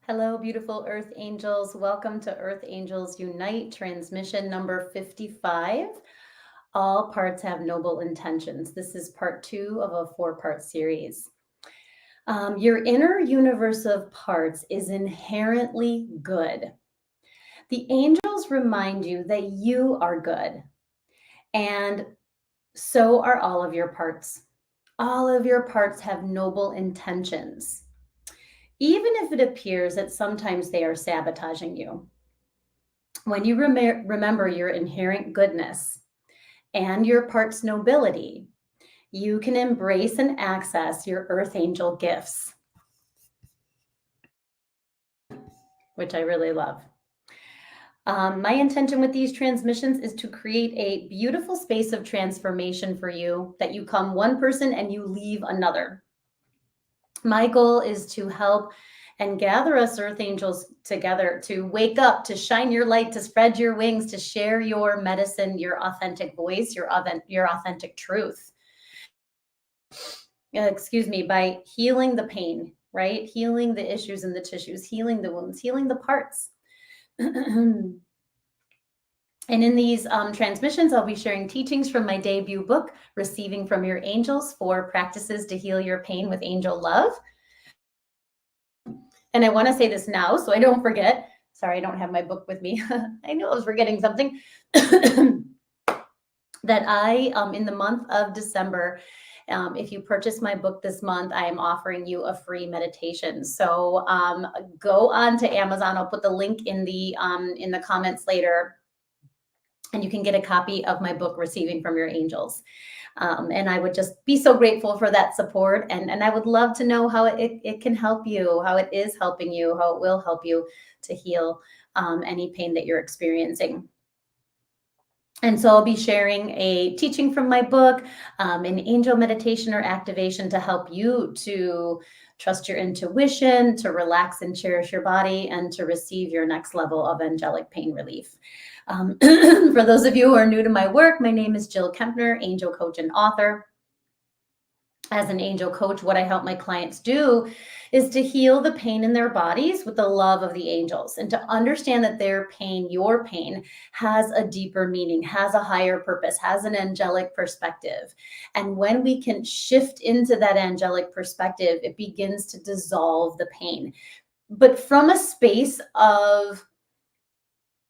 Hello, beautiful Earth Angels. Welcome to Earth Angels Unite, transmission number 55. All parts have noble intentions. This is part 2 of a 4-part series. Your inner universe of parts is inherently good. The angels remind you that you are good, and so are all of your parts. All of your parts have noble intentions, even if it appears that sometimes they are sabotaging you. When you remember your inherent goodness and your part's nobility, you can embrace and access your earth angel gifts, which I really love. My intention with these transmissions is to create a beautiful space of transformation for you, that you come one person and you leave another. My goal is to help and gather us earth angels together to wake up, to shine your light, to spread your wings, to share your medicine, your authentic voice, your authentic truth. By healing the pain, right? Healing the issues in the tissues, healing the wounds, healing the parts. And in these transmissions, I'll be sharing teachings from my debut book, Receiving from Your Angels, 4 Practices to Heal Your Pain with Angel Love. And I want to say this now so I don't forget. Sorry, I don't have my book with me. I knew I was forgetting something. That in the month of December, if you purchase my book this month, I am offering you a free meditation. So go on to Amazon. I'll put the link in the comments later, and you can get a copy of my book, Receiving from Your Angels. And I would just be so grateful for that support. And I would love to know how it can help you, how it is helping you, how it will help you to heal any pain that you're experiencing. And so I'll be sharing a teaching from my book, an angel meditation or activation to help you to trust your intuition, to relax and cherish your body, and to receive your next level of angelic pain relief. For those of you who are new to my work, my name is Jill Kempner, angel coach and author. As an angel coach, what I help my clients do is to heal the pain in their bodies with the love of the angels, and to understand that their pain, your pain, has a deeper meaning, has a higher purpose, has an angelic perspective. And when we can shift into that angelic perspective, it begins to dissolve the pain. But from a space of,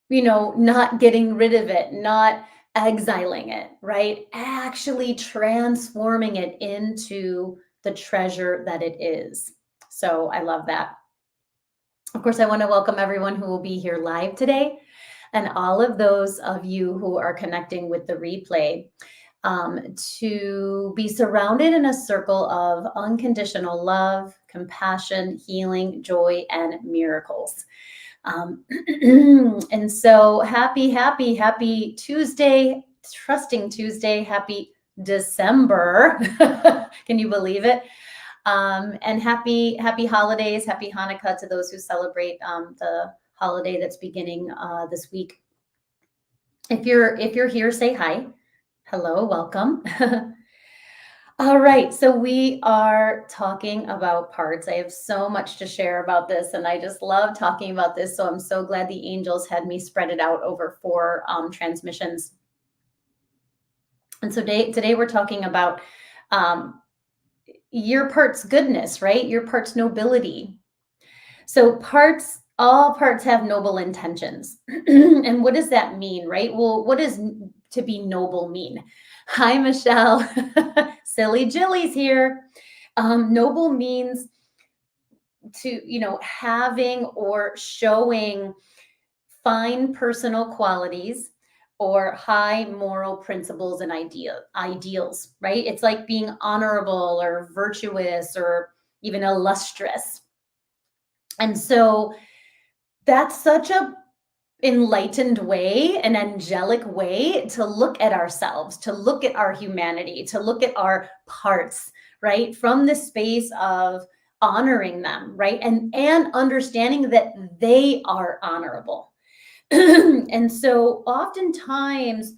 not getting rid of it, not exiling it, right? Actually transforming it into the treasure that it is. So I love that. Of course, I want to welcome everyone who will be here live today, and all of those of you who are connecting with the replay, to be surrounded in a circle of unconditional love, compassion, healing, joy, and miracles. And so happy Tuesday, trusting Tuesday, happy December. Can you believe it? And happy holidays, happy Hanukkah to those who celebrate the holiday that's beginning this week. If you're here, say hi. Hello, welcome. All right, so we are talking about parts. I have so much to share about this, and I just love talking about this. So I'm so glad the angels had me spread it out over 4 transmissions. And so today we're talking about your part's goodness, right? Your part's nobility. So all parts have noble intentions. And what does that mean, right? Well, what does to be noble mean? Hi, Michelle. Silly Jilly's here. Noble means to, having or showing fine personal qualities or high moral principles and ideals, right? It's like being honorable or virtuous or even illustrious. And so that's such a enlightened way, an angelic way to look at ourselves, to look at our humanity, to look at our parts, right? From the space of honoring them, right? And understanding that they are honorable. And so oftentimes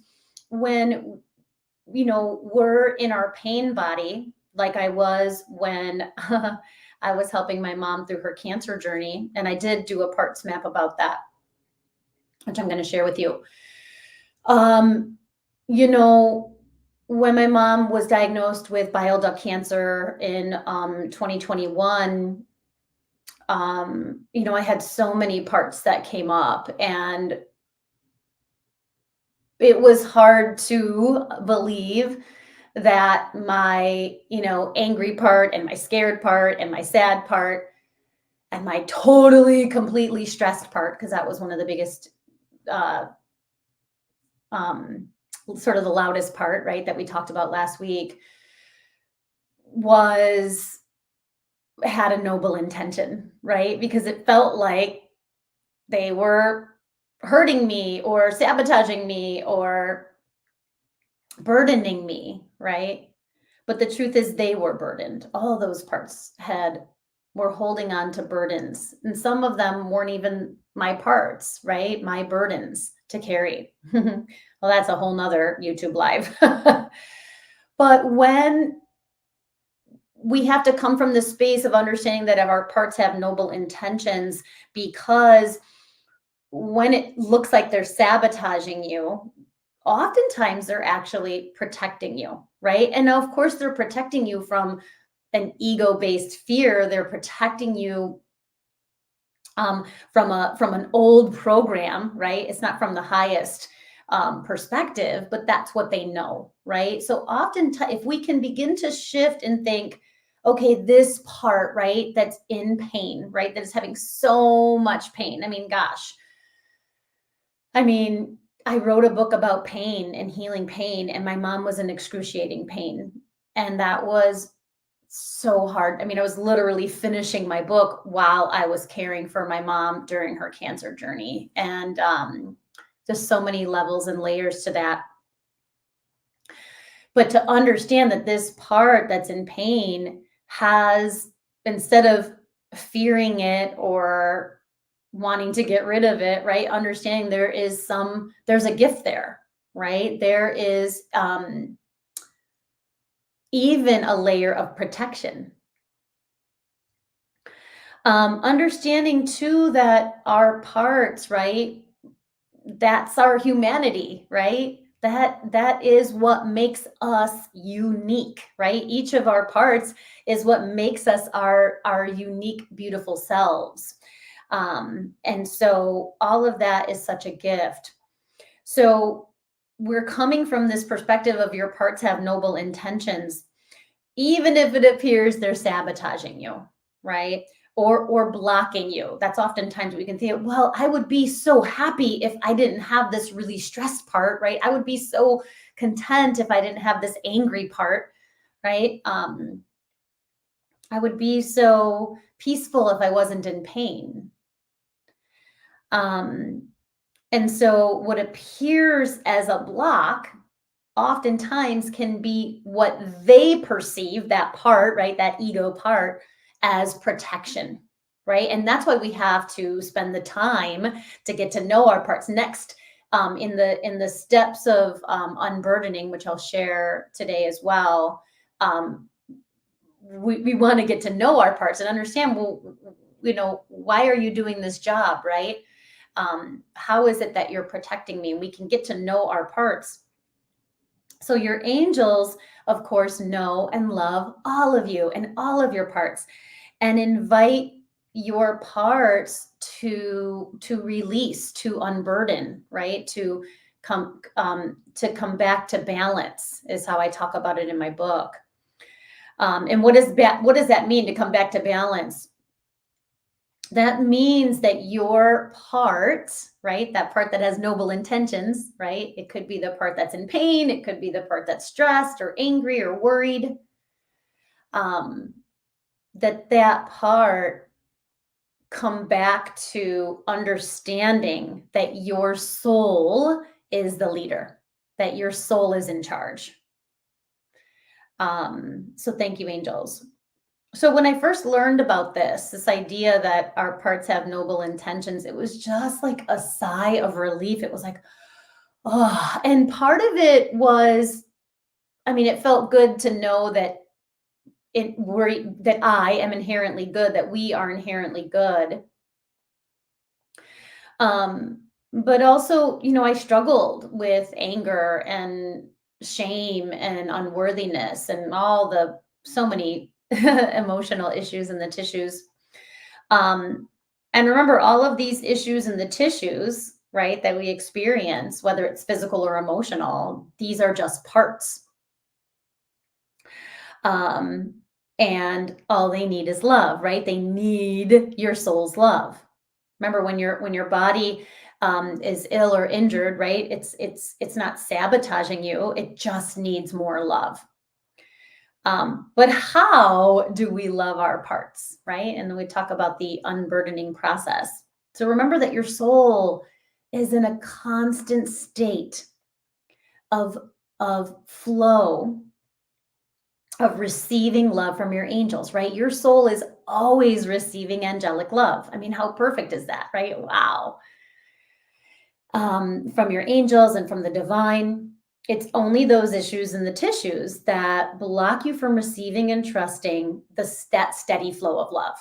when, we're in our pain body, like I was when I was helping my mom through her cancer journey, and I did do a parts map about that, which I'm going to share with you. Um, you know, when my mom was diagnosed with bile duct cancer in 2021, I had so many parts that came up, and it was hard to believe that my, angry part and my scared part and my sad part and my totally completely stressed part, because that was one of the biggest uh um sort of the loudest part, right, that we talked about last week, was had a noble intention, right? Because it felt like they were hurting me or sabotaging me or burdening me, right? But the truth is they were burdened. All those parts were holding on to burdens. And some of them weren't even my parts, right? My burdens to carry. Well, that's a whole nother YouTube live. But when we have to come from the space of understanding that our parts have noble intentions, because when it looks like they're sabotaging you, oftentimes they're actually protecting you, right? And of course, they're protecting you from an ego-based fear. They're protecting you from an old program, right? It's not from the highest perspective, but that's what they know, right? So oftentimes, if we can begin to shift and think, okay, this part, right, that's in pain, right, that is having so much pain. I mean, gosh, I wrote a book about pain and healing pain, and my mom was in excruciating pain. And that was so hard. I was literally finishing my book while I was caring for my mom during her cancer journey. And just so many levels and layers to that. But to understand that this part that's in pain has, instead of fearing it or wanting to get rid of it, right? Understanding there's a gift there, right? There is even a layer of protection. Understanding too that our parts, right? That's our humanity, right? That is what makes us unique, right? Each of our parts is what makes us our unique, beautiful selves. And so all of that is such a gift. So we're coming from this perspective of your parts have noble intentions, even if it appears they're sabotaging you, right? Or blocking you. That's oftentimes we can think, well, I would be so happy if I didn't have this really stressed part, right? I would be so content if I didn't have this angry part, right? I would be so peaceful if I wasn't in pain. And so what appears as a block oftentimes can be what they perceive, that part, right, that ego part, as protection, right? And that's why we have to spend the time to get to know our parts. Next, in the steps of unburdening, which I'll share today as well, we want to get to know our parts and understand, well, why are you doing this job, right? How is it that you're protecting me? And we can get to know our parts. So your angels, of course, know and love all of you and all of your parts, and invite your parts to release, to unburden, right? To come back to balance, is how I talk about it in my book. And what does that mean, to come back to balance? That means that your part, right, that part that has noble intentions, right? It could be the part that's in pain. It could be the part that's stressed or angry or worried. That part come back to understanding that your soul is the leader, that your soul is in charge. So thank you, angels. So when I first learned about this idea that our parts have noble intentions, it was just like a sigh of relief. It was like, oh, and part of it was, it felt good to know that that I am inherently good, that we are inherently good. But also, I struggled with anger and shame and unworthiness and so many emotional issues in the tissues. And remember, all of these issues in the tissues, right, that we experience, whether it's physical or emotional, these are just parts. Um, and all they need is love, right? They need your soul's love. Remember, when your body is ill or injured, right? It's not sabotaging you. It just needs more love. But how do we love our parts, right? And then we talk about the unburdening process. So remember that your soul is in a constant state of flow, of receiving love from your angels, right? Your soul is always receiving angelic love. I mean, how perfect is that, right? Wow. From your angels and from the divine. It's only those issues in the tissues that block you from receiving and trusting that steady flow of love.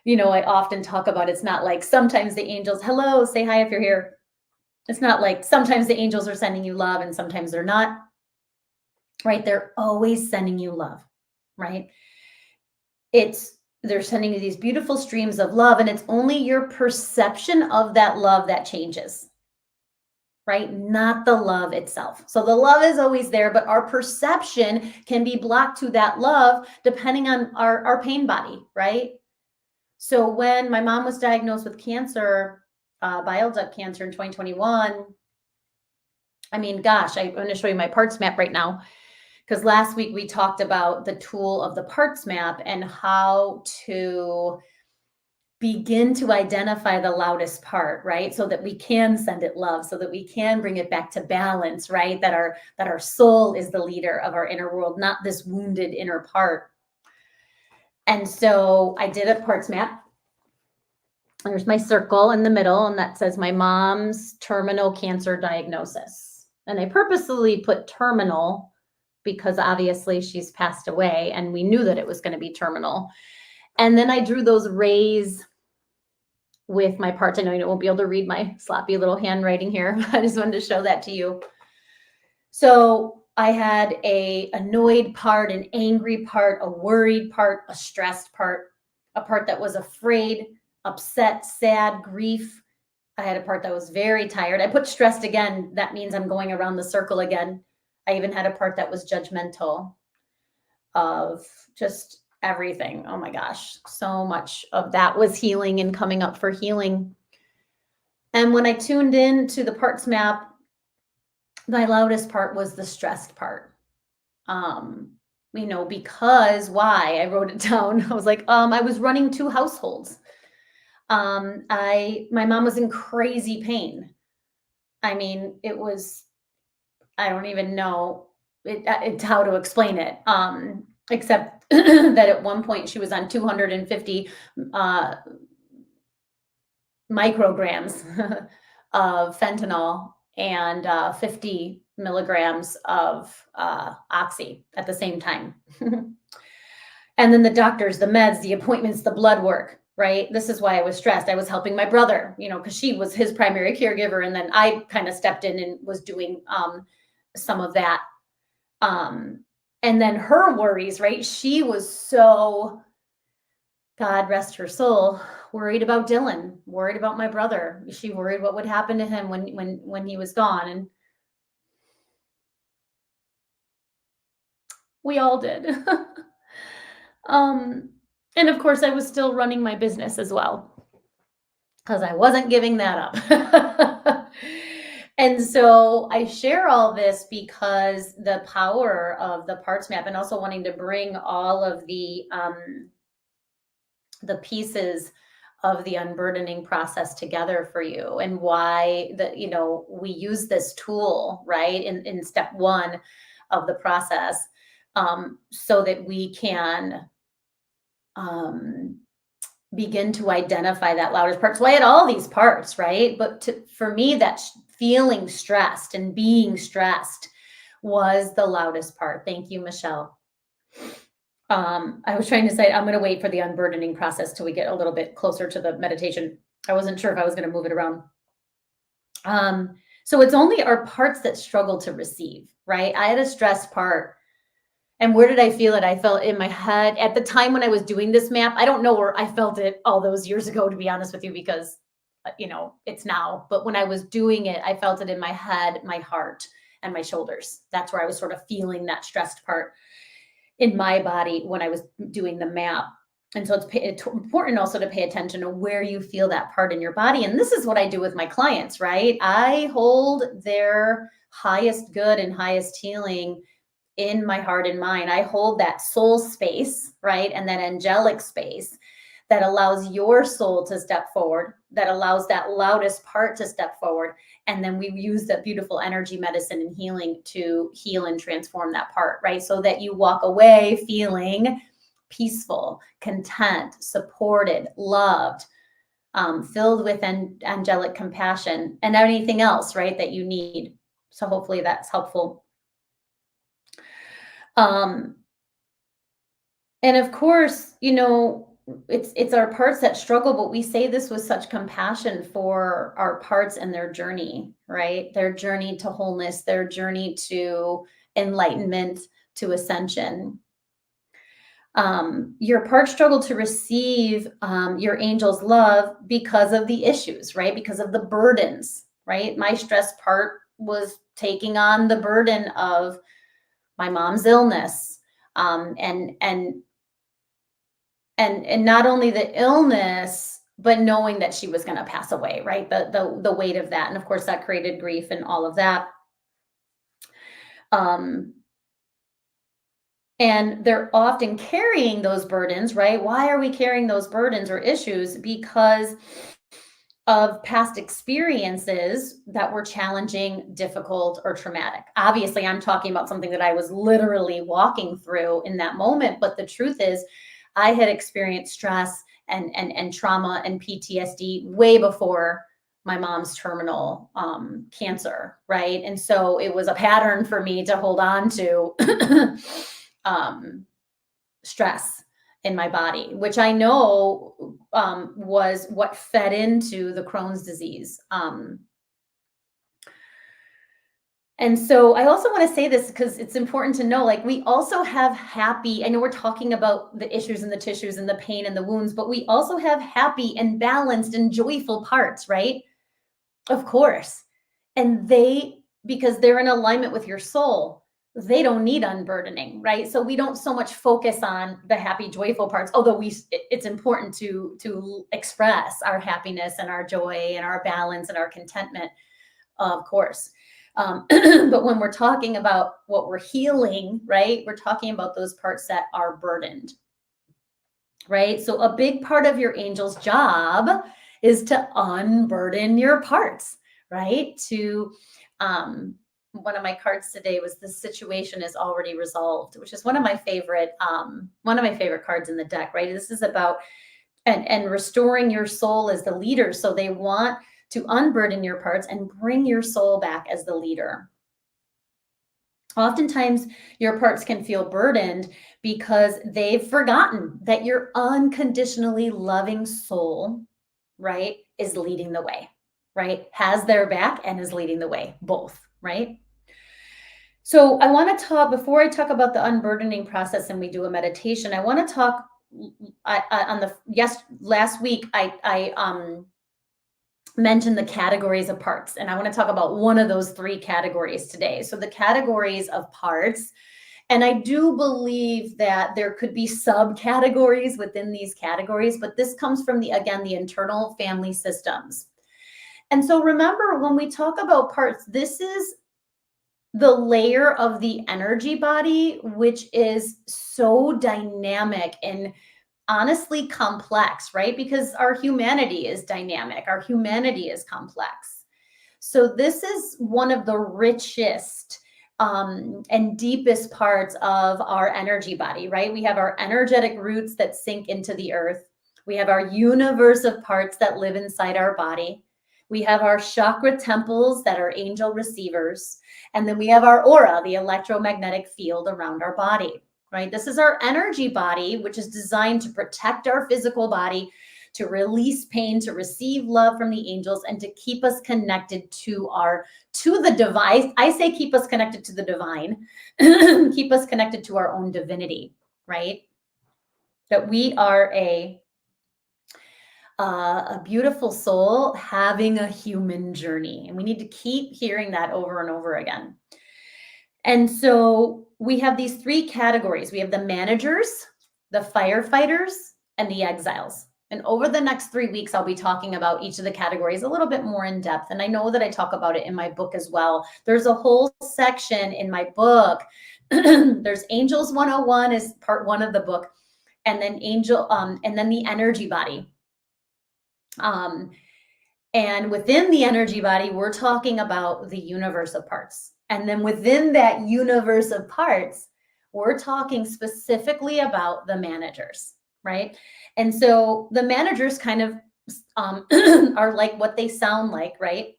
I often talk about, it's not like sometimes the angels, hello, say hi if you're here. It's not like sometimes the angels are sending you love and sometimes they're not, right? They're always sending you love, right? They're sending you these beautiful streams of love, and it's only your perception of that love that changes, right? Not the love itself. So the love is always there, but our perception can be blocked to that love depending on our pain body, right? So when my mom was diagnosed with cancer, bile duct cancer in 2021, I mean, gosh, I'm going to show you my parts map right now, because last week we talked about the tool of the parts map and how to begin to identify the loudest part, right? So that we can send it love, so that we can bring it back to balance, right? That our soul is the leader of our inner world, not this wounded inner part. And so I did a parts map. There's my circle in the middle, and that says my mom's terminal cancer diagnosis. And I purposely put terminal because obviously she's passed away and we knew that it was going to be terminal. And then I drew those rays with my parts. I know you won't be able to read my sloppy little handwriting here. I just wanted to show that to you. So I had a annoyed part, an angry part, a worried part, a stressed part, a part that was afraid, upset, sad, grief. I had a part that was very tired. I put stressed again. That means I'm going around the circle again. I even had a part that was judgmental, of just everything. Oh my gosh, so much of that was healing and coming up for healing. And when I tuned in to the parts map, my loudest part was the stressed part. Because why? I wrote it down. I was like, I was running 2 households. My mom was in crazy pain. I mean, I don't even know how to explain it. Except that at one point she was on 250 micrograms of fentanyl and 50 milligrams of oxy at the same time. And then the doctors, the meds, the appointments, the blood work, right? This is why I was stressed. I was helping my brother, because she was his primary caregiver. And then I kind of stepped in and was doing some of that. And then her worries, right? She was so, God rest her soul, worried about Dylan, worried about my brother. She worried what would happen to him when he was gone. And we all did. And of course I was still running my business as well, because I wasn't giving that up. And so I share all this because the power of the parts map, and also wanting to bring all of the pieces of the unburdening process together for you, and why we use this tool, right, in step 1 of the process, so that we can begin to identify that loudest part. So I had all these parts, right? But for me, that feeling stressed and being stressed was the loudest part. Thank you, Michelle. I was trying to say I'm going to wait for the unburdening process till we get a little bit closer to the meditation. I wasn't sure if I was going to move it around. So it's only our parts that struggle to receive, right? I had a stressed part. And where did I feel it? I felt in my head at the time when I was doing this map. I don't know where I felt it all those years ago, to be honest with you, because, it's now. But when I was doing it, I felt it in my head, my heart, and my shoulders. That's where I was sort of feeling that stressed part in my body when I was doing the map. And so it's important also to pay attention to where you feel that part in your body. And this is what I do with my clients, right? I hold their highest good and highest healing in my heart and mind. I hold that soul space, right? And that angelic space that allows your soul to step forward, that allows that loudest part to step forward. And then we use that beautiful energy medicine and healing to heal and transform that part, right? So that you walk away feeling peaceful, content, supported, loved, filled with angelic compassion and anything else, right, that you need. So hopefully that's helpful. And of course, it's our parts that struggle, but we say this with such compassion for our parts and their journey, right? Their journey to wholeness, their journey to enlightenment, to ascension. Your parts struggle to receive your angel's love because of the issues, right? Because of the burdens, right? My stressed part was taking on the burden of my mom's illness, and not only the illness, but knowing that she was going to pass away, right? The weight of that, and of course, that created grief and all of that. And they're often carrying those burdens, right? Why are we carrying those burdens or issues? Because of past experiences that were challenging, difficult, or traumatic. Obviously, I'm talking about something that I was literally walking through in that moment. But the truth is, I had experienced stress and trauma and PTSD way before my mom's terminal cancer, right? And so it was a pattern for me to hold on to stress in my body, which I know was what fed into the Crohn's disease. And so I also want to say this because it's important to know, like, we also have happy, I know we're talking about the issues and the tissues and the pain and the wounds, but we also have happy and balanced and joyful parts, right? Of course. And because they're in alignment with your soul, they don't need unburdening, right? So we don't so much focus on the happy, joyful parts, although it's important to express our happiness and our joy and our balance and our contentment, of course. But when we're talking about what we're healing, right, we're talking about those parts that are burdened, right? So a big part of your angel's job is to unburden your parts, right? One of my cards today was, the situation is already resolved, which is one of my favorite cards in the deck, right? This is about and restoring your soul as the leader. So they want to unburden your parts and bring your soul back as the leader. Oftentimes, your parts can feel burdened because they've forgotten that your unconditionally loving soul, right, is leading the way, right? Has their back and is leading the way, both, right? So I want to talk, before I talk about the unburdening process and we do a meditation, I want to talk last week, I mentioned the categories of parts, and I want to talk about one of those three categories today. So the categories of parts, and I do believe that there could be subcategories within these categories, but this comes from the internal family systems. And so remember, when we talk about parts, this is the layer of the energy body, which is so dynamic and honestly complex, right? Because our humanity is dynamic, our humanity is complex. So this is one of the richest and deepest parts of our energy body, right? We have our energetic roots that sink into the earth. We have our universe of parts that live inside our body. We have our chakra temples that are angel receivers. And then we have our aura, the electromagnetic field around our body. right? This is our energy body, which is designed to protect our physical body, to release pain, to receive love from the angels, and to keep us connected to the divine. I say keep us connected to the divine, keep us connected to our own divinity, right? That we are a beautiful soul having a human journey. And we need to keep hearing that over and over again. And so we have these three categories. We have the managers, the firefighters, and the exiles. And over the next 3 weeks, I'll be talking about each of the categories a little bit more in depth. And I know that I talk about it in my book as well. There's a whole section in my book. There's Angels 101 is part 1 of the book. And then and then the energy body. And within the energy body, we're talking about the universe of parts. And then within that universe of parts, we're talking specifically about the managers, right? And so the managers kind of are like what they sound like, right?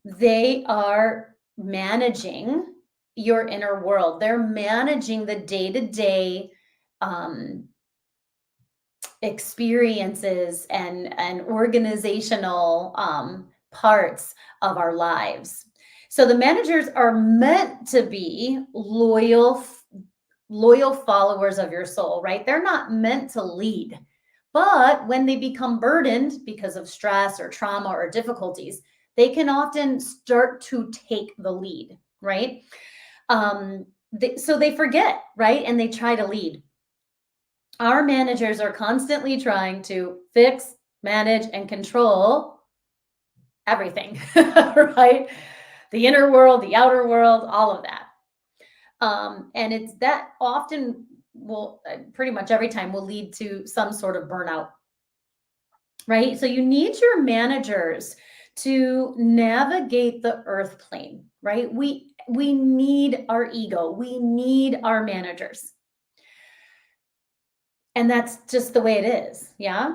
They are managing your inner world. They're managing the day-to-day experiences and organizational parts of our lives. So the managers are meant to be loyal followers of your soul, right? They're not meant to lead. But when they become burdened because of stress or trauma or difficulties, they can often start to take the lead, right? So they forget, right? And they try to lead. Our managers are constantly trying to fix, manage, and control everything, right? The inner world, the outer world, all of that. And it's that often will pretty much every time will lead to some sort of burnout, right? So you need your managers to navigate the earth plane, right? We need our ego. We need our managers. And that's just the way it is. Yeah.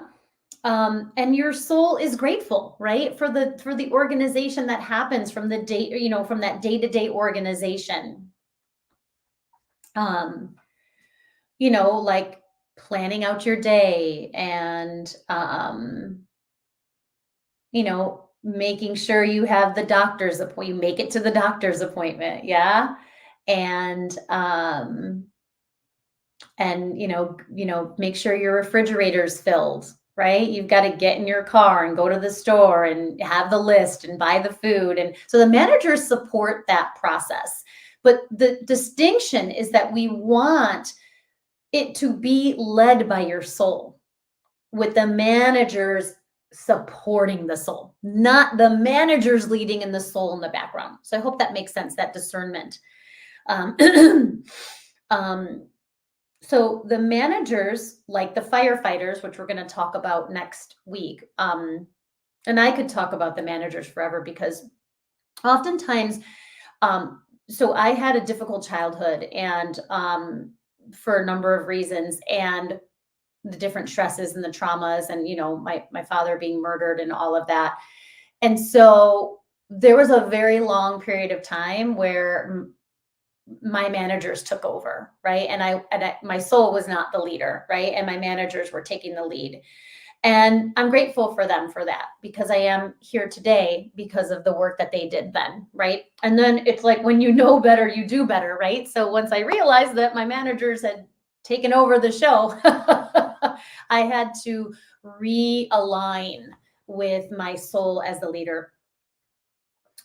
And your soul is grateful, right? For the organization that happens from the day, from that day-to-day organization. Like planning out your day and, making sure you have the doctor's appointment, you make it to the doctor's appointment. Yeah. And, make sure your refrigerator's filled, right? You've got to get in your car and go to the store and have the list and buy the food. And so the managers support that process. But the distinction is that we want it to be led by your soul, with the managers supporting the soul, not the managers leading and the soul in the background. So I hope that makes sense, that discernment. So the managers, like the firefighters, which we're going to talk about next week, and I could talk about the managers forever because oftentimes, so I had a difficult childhood and for a number of reasons, and the different stresses and the traumas and, my father being murdered and all of that. And so there was a very long period of time where my managers took over, right? And my soul was not the leader, right? And my managers were taking the lead. And I'm grateful for them for that, because I am here today because of the work that they did then, right? And then it's like, when you know better, you do better, right? So once I realized that my managers had taken over the show, I had to realign with my soul as the leader.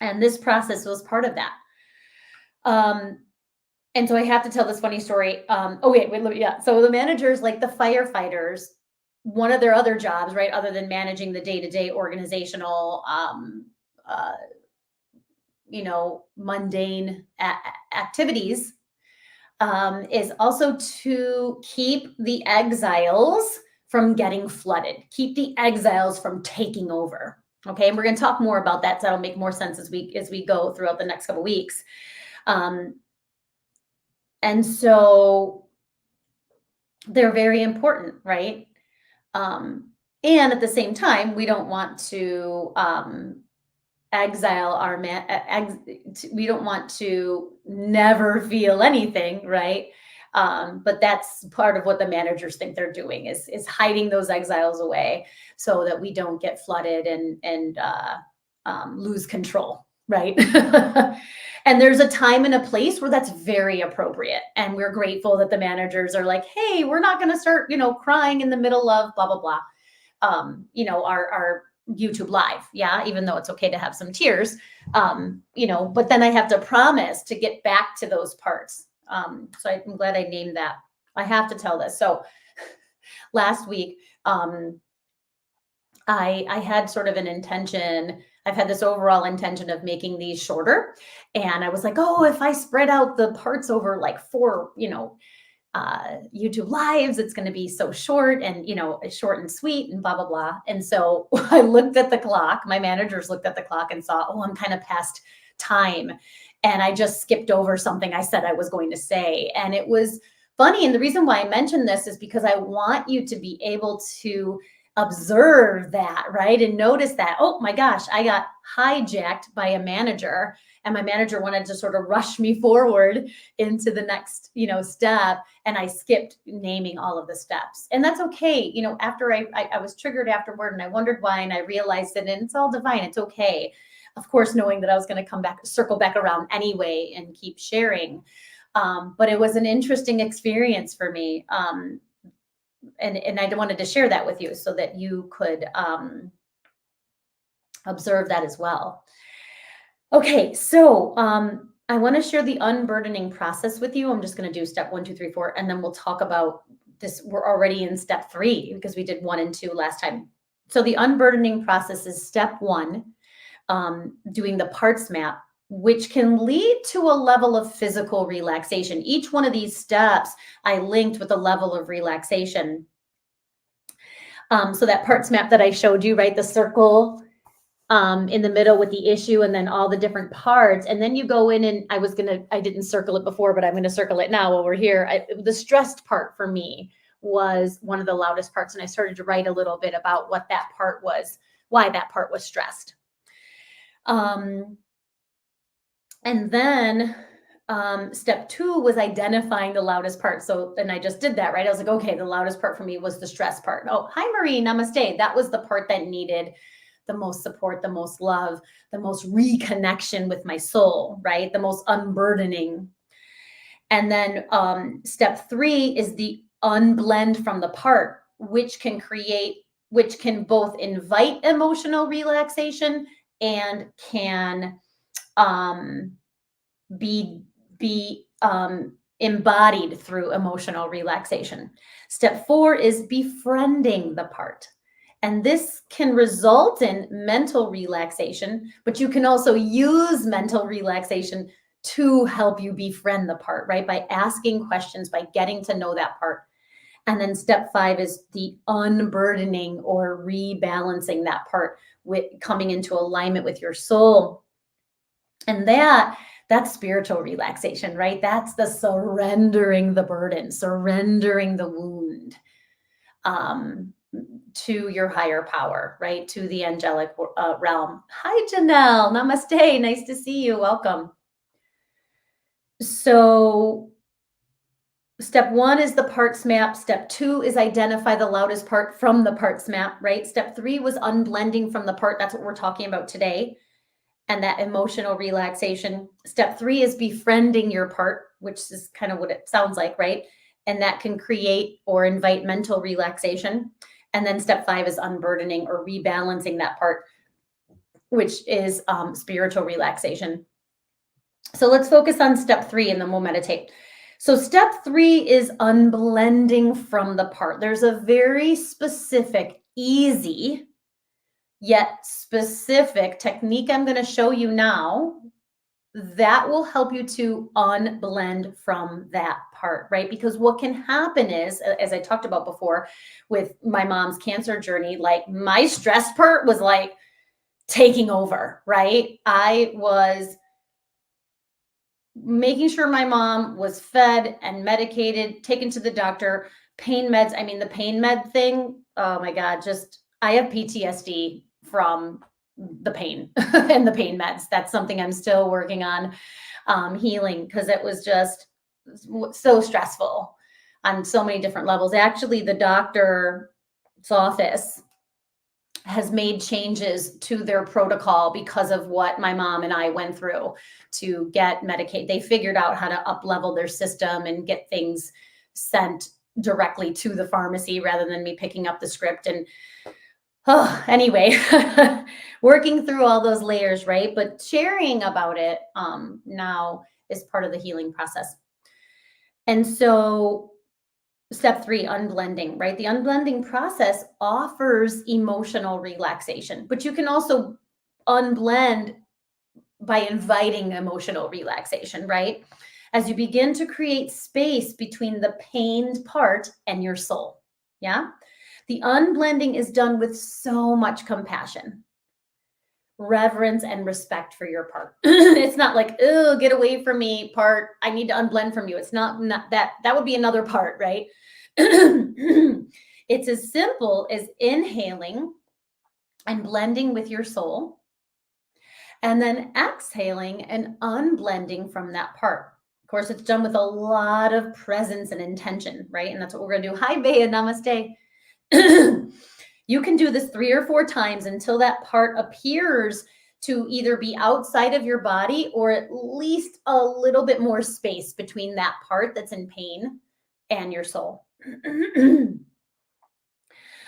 And this process was part of that. And so I have to tell this funny story. Yeah. So the managers, like the firefighters, one of their other jobs, right, other than managing the day-to-day organizational, mundane activities, is also to keep the exiles from getting flooded, keep the exiles from taking over. Okay, and we're going to talk more about that, so that'll make more sense as we go throughout the next couple of weeks. And so they're very important, right? And at the same time, we don't want to exile our we don't want to never feel anything, right? But that's part of what the managers think they're doing is hiding those exiles away so that we don't get flooded and lose control, right? And there's a time and a place where that's very appropriate. And we're grateful that the managers are like, hey, we're not going to start, crying in the middle of blah, blah, blah. Our YouTube live. Yeah. Even though it's okay to have some tears, but then I have to promise to get back to those parts. So I'm glad I named that. I have to tell this. So last week, I had sort of an intention. I've had this overall intention of making these shorter. And I was like, oh, if I spread out the parts over like 4, YouTube lives, it's going to be so short and, short and sweet and blah, blah, blah. And so I looked at the clock. My managers looked at the clock and saw, oh, I'm kind of past time. And I just skipped over something I said I was going to say. And it was funny. And the reason why I mentioned this is because I want you to be able to observe that, right? And notice that, oh my gosh, I got hijacked by a manager and my manager wanted to sort of rush me forward into the next, step. And I skipped naming all of the steps. And that's okay. After I was triggered afterward and I wondered why, and I realized that it's all divine. It's okay. Of course, knowing that I was going to circle back around anyway and keep sharing. But it was an interesting experience for me. And I wanted to share that with you so that you could observe that as well. Okay, so I want to share the unburdening process with you. I'm just going to do step 1, 2, 3, 4, and then we'll talk about this. We're already in step 3 because we did 1 and 2 last time. So the unburdening process is step 1, doing the parts map, which can lead to a level of physical relaxation. Each one of these steps I linked with a level of relaxation. So that parts map that I showed you, right? The circle in the middle with the issue and then all the different parts. And then you go in and I didn't circle it before, but I'm going to circle it now while we're here. The stressed part for me was one of the loudest parts. And I started to write a little bit about what that part was, why that part was stressed. And then step 2 was identifying the loudest part. So, and I just did that, right? I was like, okay, the loudest part for me was the stress part. Oh, hi, Marie, namaste. That was the part that needed the most support, the most love, the most reconnection with my soul, right? The most unburdening. And then step 3 is the unblend from the part, which can both invite emotional relaxation and can be embodied through emotional relaxation. Step 4 is befriending the part. And this can result in mental relaxation, but you can also use mental relaxation to help you befriend the part, right? By asking questions, by getting to know that part. And then step 5 is the unburdening or rebalancing that part with coming into alignment with your soul. And that's spiritual relaxation, right? That's the surrendering the burden, surrendering the wound to your higher power, right? To the angelic realm. Hi, Janelle. Namaste. Nice to see you. Welcome. So step 1 is the parts map. Step 2 is identify the loudest part from the parts map, right? Step 3 was unblending from the part. That's what we're talking about today. And that emotional relaxation. Step 3 is befriending your part, which is kind of what it sounds like, right? And that can create or invite mental relaxation. And then step 5 is unburdening or rebalancing that part, which is spiritual relaxation. So let's focus on step 3 and then we'll meditate. So step 3 is unblending from the part. There's a very specific, easy, yet specific technique I'm going to show you now that will help you to unblend from that part, right? Because what can happen is, as I talked about before with my mom's cancer journey, like my stress part was like taking over, right? I was making sure my mom was fed and medicated, taken to the doctor, pain meds. I mean, the pain med thing, oh my God, I have PTSD from the pain and the pain meds. That's something I'm still working on healing, because it was just so stressful on so many different levels. Actually, the doctor's office has made changes to their protocol because of what my mom and I went through to get Medicaid. They figured out how to up level their system and get things sent directly to the pharmacy rather than me picking up the script. And anyway, working through all those layers, right? But sharing about it now is part of the healing process. And so step 3, unblending, right? The unblending process offers emotional relaxation, but you can also unblend by inviting emotional relaxation, right? As you begin to create space between the pained part and your soul. Yeah. The unblending is done with so much compassion, reverence, and respect for your part. It's not like, oh, get away from me part. I need to unblend from you. It's not that. That would be another part, right? It's as simple as inhaling and blending with your soul, and then exhaling and unblending from that part. Of course, it's done with a lot of presence and intention, right? And that's what we're going to do. Hi, Bea, namaste. You can do this 3 or 4 times until that part appears to either be outside of your body or at least a little bit more space between that part that's in pain and your soul.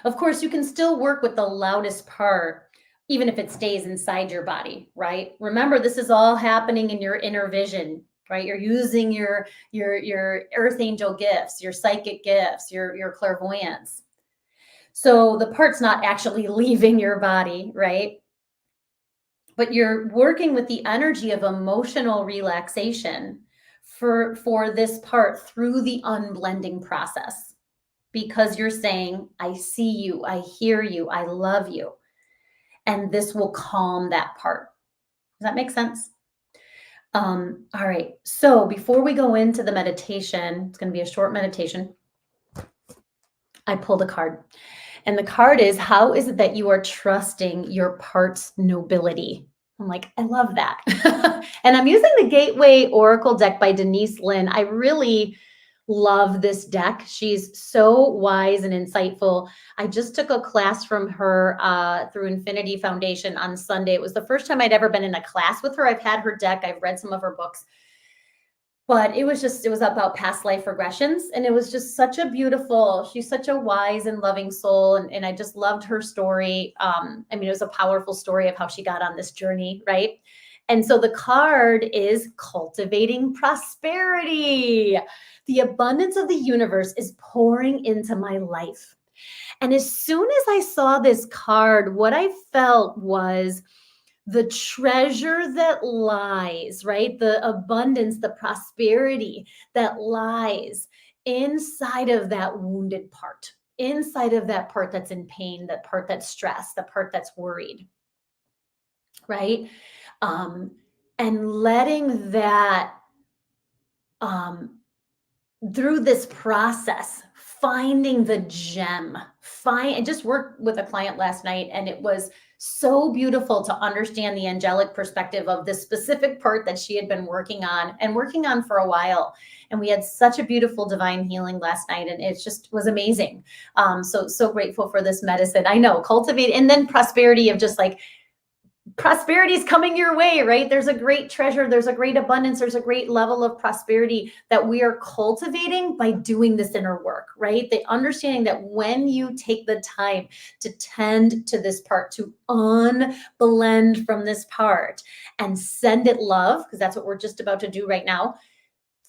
Of course, you can still work with the loudest part, even if it stays inside your body, right? Remember, this is all happening in your inner vision, right? You're using your earth angel gifts, your psychic gifts, your clairvoyance. So the part's not actually leaving your body, right? But you're working with the energy of emotional relaxation for this part through the unblending process, because you're saying, I see you, I hear you, I love you. And this will calm that part. Does that make sense? All right. So before we go into the meditation, it's going to be a short meditation. I pulled a card. And the card is, how is it that you are trusting your part's nobility? I'm like, I love that. And I'm using the Gateway Oracle deck by Denise Lynn. I really love this deck. She's so wise and insightful. I just took a class from her through Infinity Foundation on Sunday. It was the first time I'd ever been in a class with her. I've had her deck. I've read some of her books. But it was about past life regressions. And it was just such a beautiful, she's such a wise and loving soul. And I just loved her story. It was a powerful story of how she got on this journey, right? And so the card is cultivating prosperity. The abundance of the universe is pouring into my life. And as soon as I saw this card, what I felt was the treasure that lies, right? The abundance, the prosperity that lies inside of that wounded part, inside of that part that's in pain, that part that's stressed, the part that's worried, right? And letting that, through this process, finding the gem. I just worked with a client last night, and it was so beautiful to understand the angelic perspective of this specific part that she had been working on for a while. And we had such a beautiful divine healing last night, and it just was amazing. So grateful for this medicine. I know, cultivate, and then prosperity of just like, prosperity is coming your way, right? There's a great treasure, there's a great abundance, there's a great level of prosperity that we are cultivating by doing this inner work, right? The understanding that when you take the time to tend to this part, to unblend from this part and send it love, because that's what we're just about to do right now,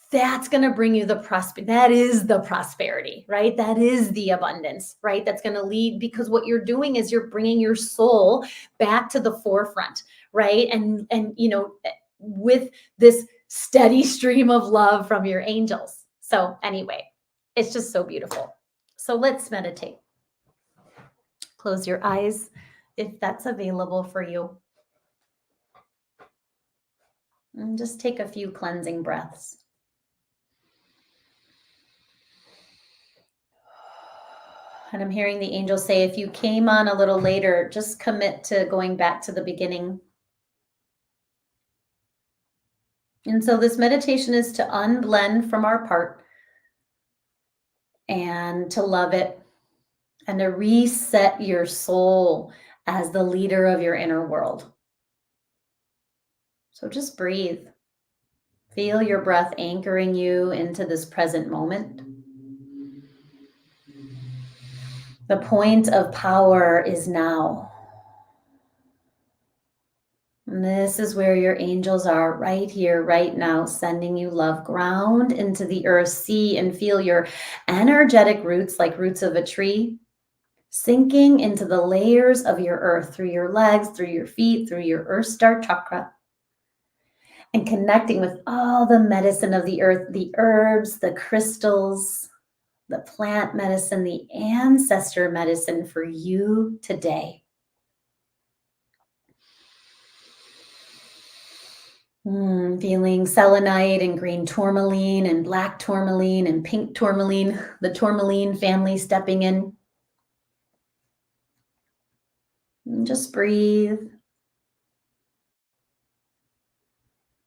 that's going to bring you the prosperity. That is the prosperity, right? That is the abundance, right? That's going to lead, because what you're doing is you're bringing your soul back to the forefront, right? And with this steady stream of love from your angels. So anyway, it's just so beautiful. So let's meditate. Close your eyes if that's available for you. And just take a few cleansing breaths. And I'm hearing the angels say, if you came on a little later, just commit to going back to the beginning. And so this meditation is to unblend from our part and to love it and to reset your soul as the leader of your inner world. So just breathe. Feel your breath anchoring you into this present moment. The point of power is now. And this is where your angels are, right here, right now, sending you love. Ground into the earth, see and feel your energetic roots, like roots of a tree, sinking into the layers of your earth, through your legs, through your feet, through your earth star chakra, and connecting with all the medicine of the earth, the herbs, the crystals, the plant medicine, the ancestor medicine for you today. Feeling selenite and green tourmaline and black tourmaline and pink tourmaline, the tourmaline family stepping in. And just breathe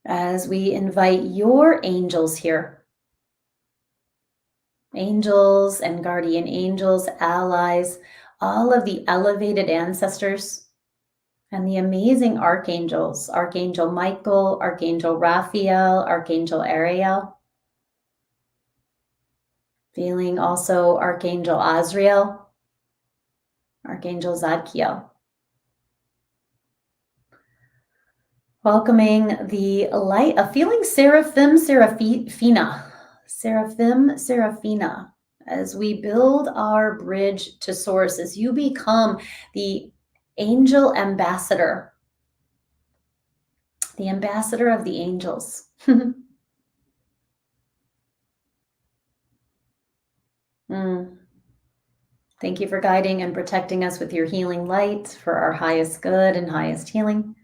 as we invite your angels here. Angels and guardian angels, allies, all of the elevated ancestors, and the amazing archangels, Archangel Michael, Archangel Raphael, Archangel Ariel. Feeling also Archangel Azrael, Archangel Zadkiel. Welcoming the light, feeling Seraphim Seraphina, as we build our bridge to source, as you become the angel ambassador, the ambassador of the angels. Thank you for guiding and protecting us with your healing light for our highest good and highest healing.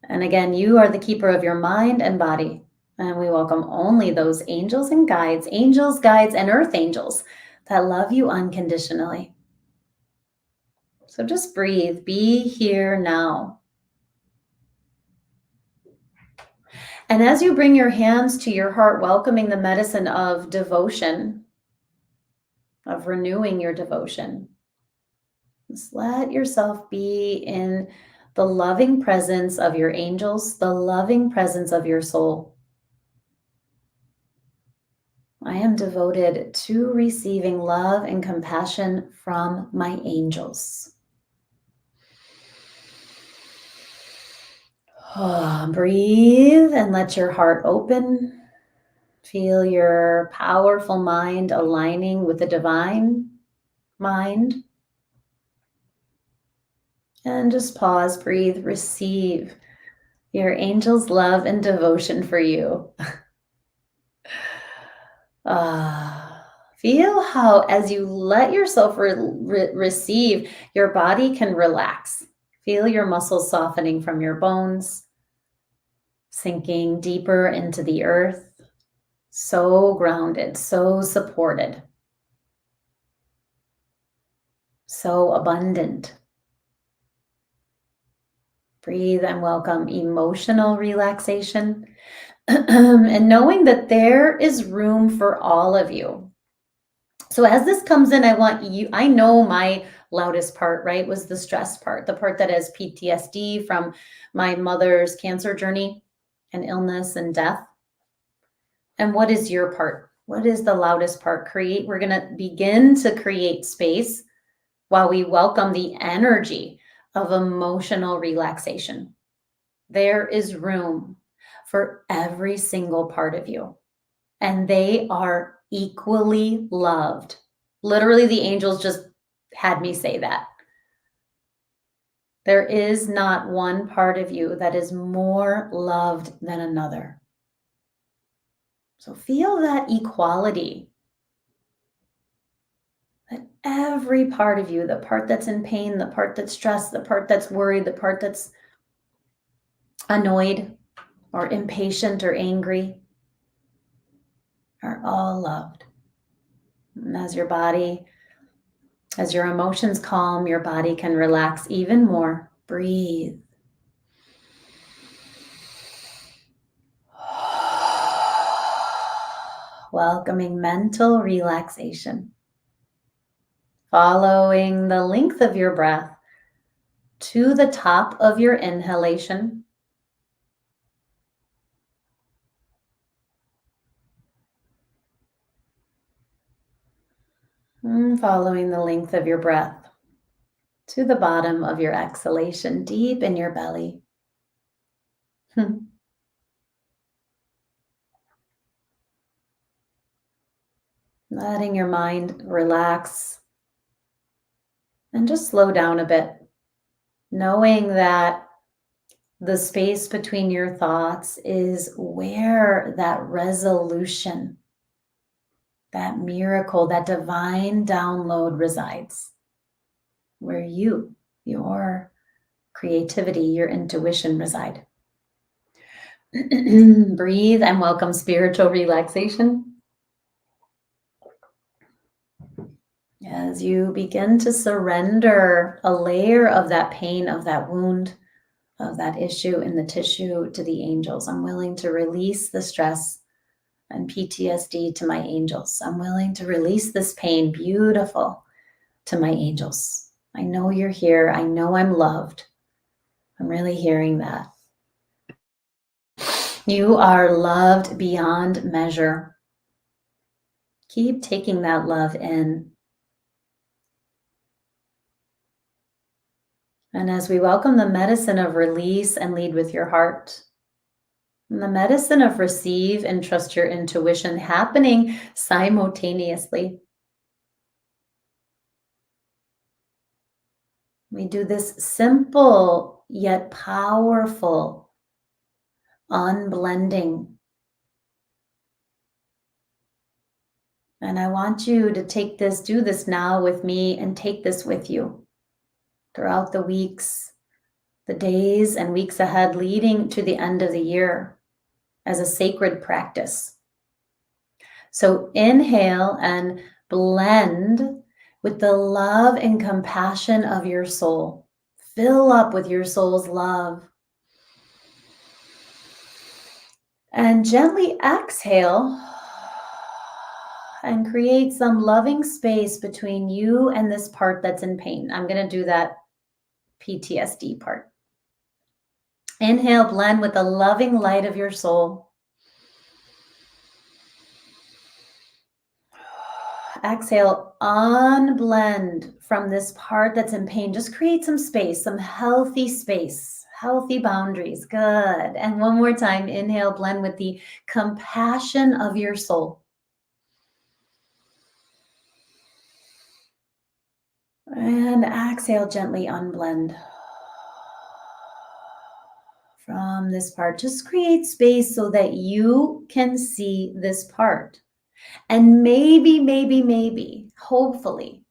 And again, you are the keeper of your mind and body. And we welcome only those angels, guides, and earth angels that love you unconditionally. So just breathe, be here now. And as you bring your hands to your heart, welcoming the medicine of devotion, of renewing your devotion, just let yourself be in the loving presence of your angels, the loving presence of your soul. I am devoted to receiving love and compassion from my angels. Breathe and let your heart open. Feel your powerful mind aligning with the divine mind. And just pause, breathe, receive your angels' love and devotion for you. Feel how, as you let yourself receive, your body can relax. Feel your muscles softening from your bones, sinking deeper into the earth. So grounded, so supported, so abundant. Breathe and welcome emotional relaxation. And knowing that there is room for all of you. So as this comes in, I know my loudest part, right, was the stress part, the part that has PTSD from my mother's cancer journey and illness and death. And what is your part? What is the loudest part? We're going to begin to create space while we welcome the energy of emotional relaxation. There is room for every single part of you, and they are equally loved. Literally, the angels just had me say that. There is not one part of you that is more loved than another. So feel that equality. That every part of you, the part that's in pain, the part that's stressed, the part that's worried, the part that's annoyed or impatient or angry, are all loved. And as your body As your emotions calm, your body can relax even more. Breathe. Welcoming mental relaxation. Following the length of your breath to the top of your inhalation and following the length of your breath to the bottom of your exhalation, deep in your belly. Letting your mind relax and just slow down a bit, knowing that the space between your thoughts is where that resolution, that miracle, that divine download resides, where your creativity, your intuition reside. Breathe and welcome spiritual relaxation. As you begin to surrender a layer of that pain, of that wound, of that issue in the tissue to the angels. I'm willing to release the stress and PTSD to my angels. I'm willing to release this pain, beautiful, to my angels. I know you're here. I know I'm loved. I'm really hearing that. You are loved beyond measure. Keep taking that love in. And as we welcome the medicine of release and lead with your heart, and the medicine of receive and trust your intuition happening simultaneously. We do this simple yet powerful unblending. And I want you to do this now with me and take this with you throughout the weeks, the days and weeks ahead leading to the end of the year as a sacred practice. So inhale and blend with the love and compassion of your soul. Fill up with your soul's love. And gently exhale and create some loving space between you and this part that's in pain. I'm going to do that PTSD part. Inhale, blend with the loving light of your soul. Exhale, unblend from this part that's in pain. Just create some space, some healthy space, healthy boundaries. Good. And one more time, inhale, blend with the compassion of your soul. And exhale, gently unblend from this part. Just create space so that you can see this part. And maybe, hopefully,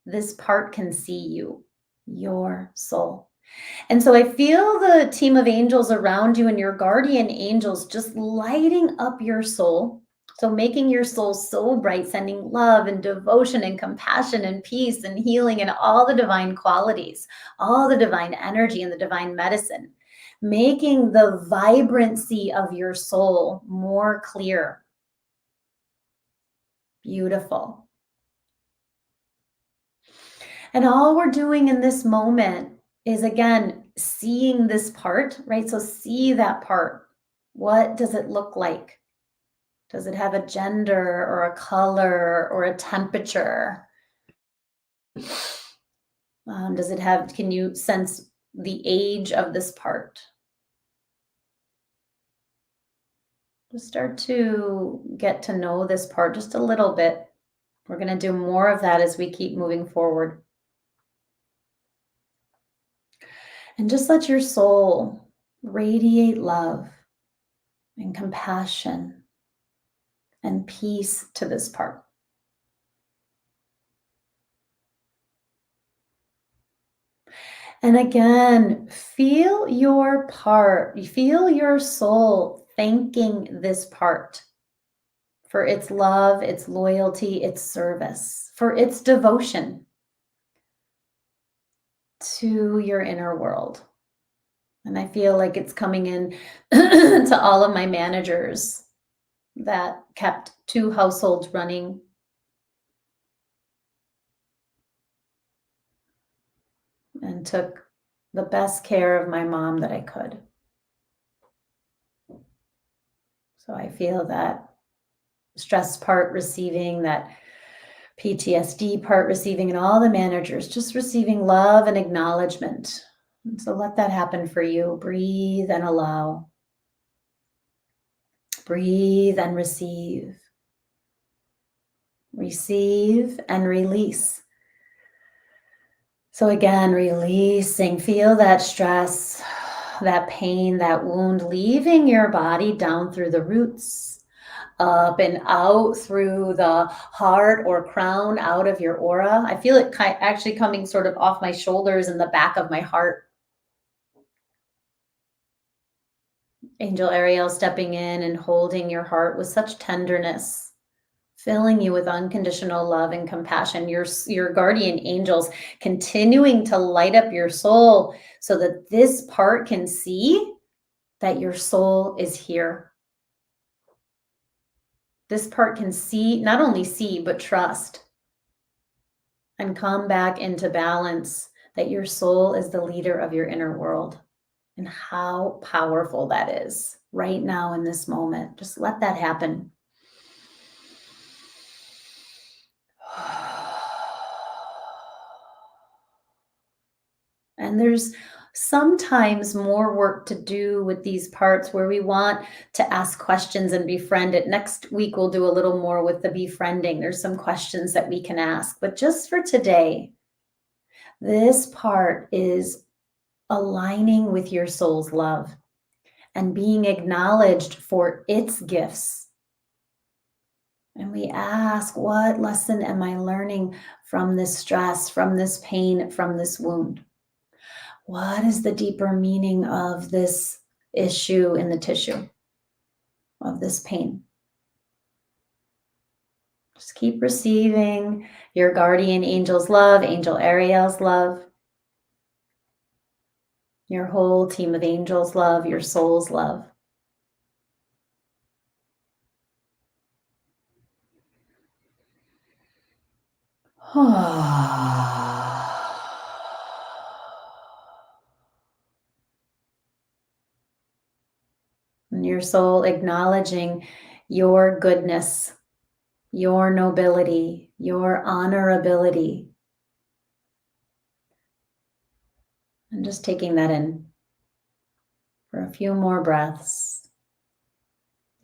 this part can see you, your soul. And so I feel the team of angels around you and your guardian angels just lighting up your soul. So making your soul so bright, sending love and devotion and compassion and peace and healing and all the divine qualities, all the divine energy and the divine medicine, making the vibrancy of your soul more clear. Beautiful. And all we're doing in this moment is, again, seeing this part, right? So see that part. What does it look like? Does it have a gender or a color or a temperature? Can you sense the age of this part? Just start to get to know this part just a little bit. We're going to do more of that as we keep moving forward. And just let your soul radiate love and compassion and peace to this part. And again, feel your part, feel your soul thanking this part for its love, its loyalty, its service, for its devotion. to your inner world. And I feel like it's coming in to all of my managers that kept 2 households running and took the best care of my mom that I could. So I feel that stress part receiving, that PTSD part receiving, and all the managers just receiving love and acknowledgement. And so let that happen for you. Breathe and allow. Breathe and receive. Receive and release. So again, releasing, feel that stress, that pain, that wound, leaving your body down through the roots, up and out through the heart or crown, out of your aura. I feel it actually coming sort of off my shoulders and the back of my heart. Angel Ariel stepping in and holding your heart with such tenderness, filling you with unconditional love and compassion. Your guardian angels continuing to light up your soul so that this part can see that your soul is here. This part can see, not only see, but trust and come back into balance, that your soul is the leader of your inner world. And how powerful that is right now in this moment. Just let that happen. And there's sometimes more work to do with these parts where we want to ask questions and befriend it. Next week, we'll do a little more with the befriending. There's some questions that we can ask. But just for today, this part is aligning with your soul's love and being acknowledged for its gifts. And we ask, what lesson am I learning from this stress, from this pain, from this wound? What is the deeper meaning of this issue in the tissue, of this pain? Just keep receiving your guardian angel's love, Angel Ariel's love, your whole team of angels' love, your soul's love. And your soul acknowledging your goodness, your nobility, your honorability. And just taking that in for a few more breaths.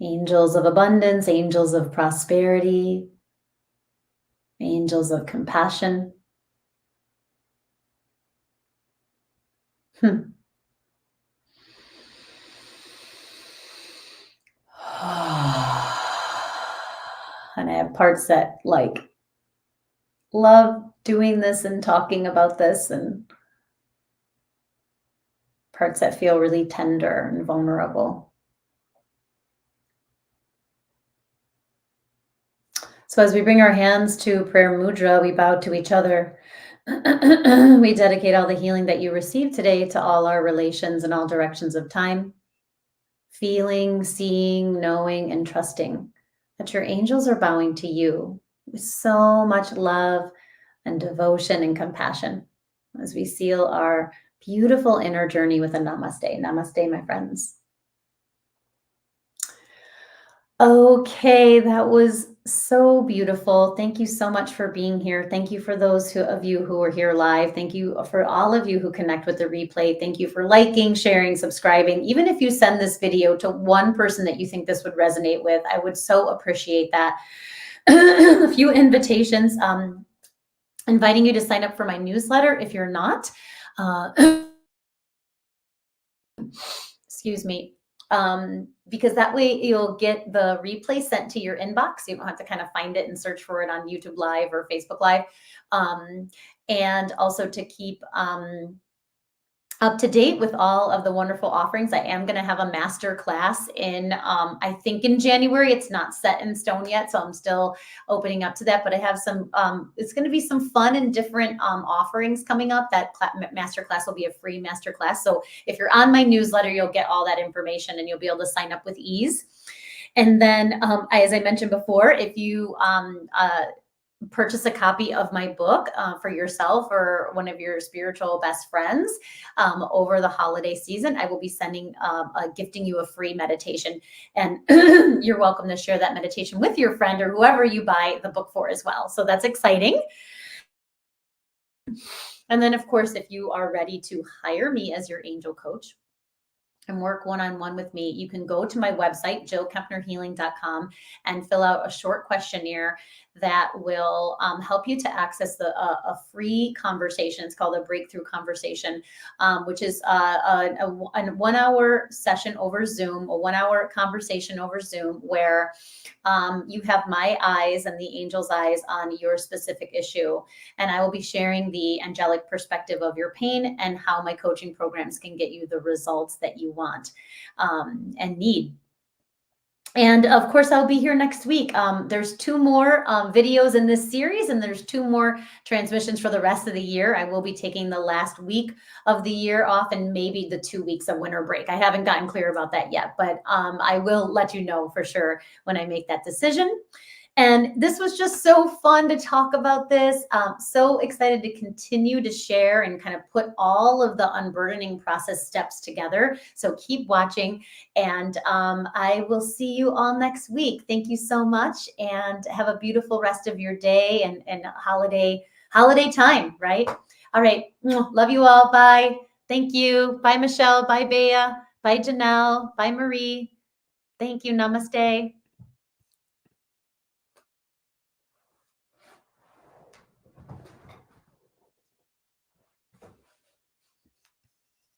Angels of abundance, angels of prosperity, angels of compassion. And I have parts that like love doing this and talking about this, and parts that feel really tender and vulnerable. So as we bring our hands to prayer mudra, we bow to each other. We dedicate all the healing that you received today to all our relations in all directions of time. Feeling, seeing, knowing, and trusting that your angels are bowing to you with so much love and devotion and compassion as we seal our beautiful inner journey with a namaste. Namaste, my friends. Okay, that was so beautiful. Thank you so much for being here. Thank you for those of you who are here live. Thank you for all of you who connect with the replay. Thank you for liking, sharing, subscribing. Even if you send this video to one person that you think this would resonate with, I would so appreciate that. A few invitations, inviting you to sign up for my newsletter if you're not. Excuse me. Because that way you'll get the replay sent to your inbox. You don't have to kind of find it and search for it on YouTube Live or Facebook Live. And also to keep up to date with all of the wonderful offerings. I am going to have a master class in, I think in January. It's not set in stone yet, so I'm still opening up to that. But I have some, it's going to be some fun and different offerings coming up. That master class will be a free master class. So if you're on my newsletter, you'll get all that information and you'll be able to sign up with ease. And then, as I mentioned before, if you purchase a copy of my book for yourself or one of your spiritual best friends over the holiday season, I will be sending, gifting you a free meditation. And you're welcome to share that meditation with your friend or whoever you buy the book for as well. So that's exciting. And then, of course, if you are ready to hire me as your angel coach and work one-on-one with me, you can go to my website, jillkempnerhealing.com, and fill out a short questionnaire that will help you to access a free conversation. It's called a breakthrough conversation, which is a 1 hour session over Zoom, a 1 hour conversation over Zoom where you have my eyes and the angel's eyes on your specific issue. And I will be sharing the angelic perspective of your pain and how my coaching programs can get you the results that you want and need. And of course, I'll be here next week. There's 2 more videos in this series, and there's 2 more transmissions for the rest of the year. I will be taking the last week of the year off and maybe the 2 weeks of winter break. I haven't gotten clear about that yet, but I will let you know for sure when I make that decision. And this was just so fun to talk about this. So excited to continue to share and kind of put all of the unburdening process steps together. So keep watching, and I will see you all next week. Thank you so much, and have a beautiful rest of your day and holiday time, right? All right. Love you all. Bye. Thank you. Bye, Michelle. Bye, Bea. Bye, Janelle. Bye, Marie. Thank you. Namaste.